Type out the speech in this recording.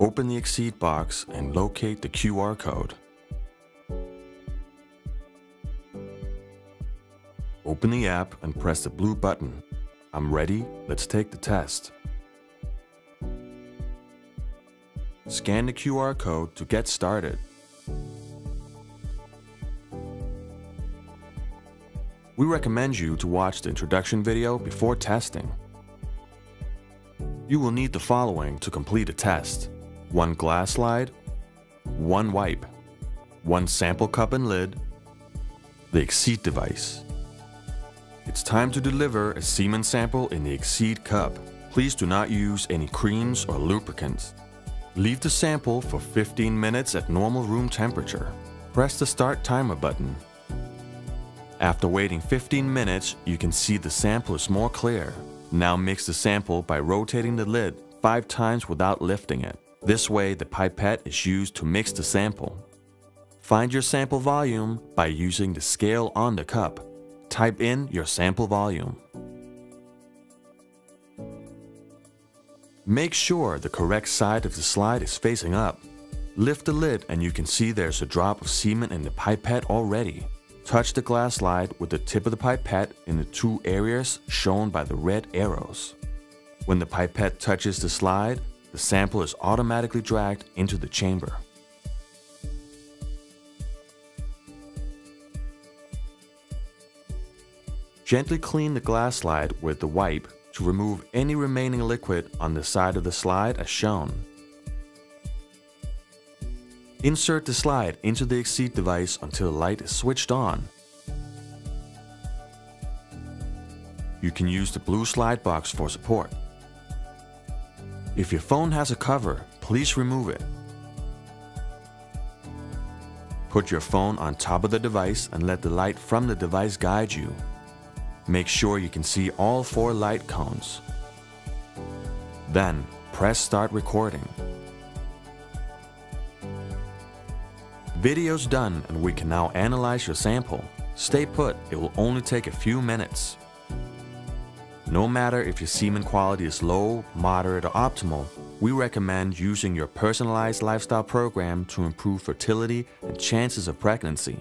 Open the ExSeed box and locate the QR code. Open the app and press the blue button. I'm ready, let's take the test. Scan the QR code to get started. We recommend you to watch the introduction video before testing. You will need the following to complete a test: 1 glass slide, 1 wipe, 1 sample cup and lid, the ExSeed device. It's time to deliver a semen sample in the ExSeed cup. Please do not use any creams or lubricants. Leave the sample for 15 minutes at normal room temperature. Press the start timer button. After waiting 15 minutes, you can see the sample is more clear. Now mix the sample by rotating the lid 5 times without lifting it. This way, the pipette is used to mix the sample. Find your sample volume by using the scale on the cup. Type in your sample volume. Make sure the correct side of the slide is facing up. Lift the lid and you can see there's a drop of semen in the pipette already. Touch the glass slide with the tip of the pipette in the 2 areas shown by the red arrows. When the pipette touches the slide, the sample is automatically dragged into the chamber. Gently clean the glass slide with the wipe to remove any remaining liquid on the side of the slide as shown. Insert the slide into the ExSeed device until the light is switched on. You can use the blue slide box for support. If your phone has a cover, please remove it. Put your phone on top of the device and let the light from the device guide you. Make sure you can see all 4 light cones. Then, press start recording. Video's done and we can now analyze your sample. Stay put, it will only take a few minutes. No matter if your semen quality is low, moderate, or optimal, we recommend using your personalized lifestyle program to improve fertility and chances of pregnancy.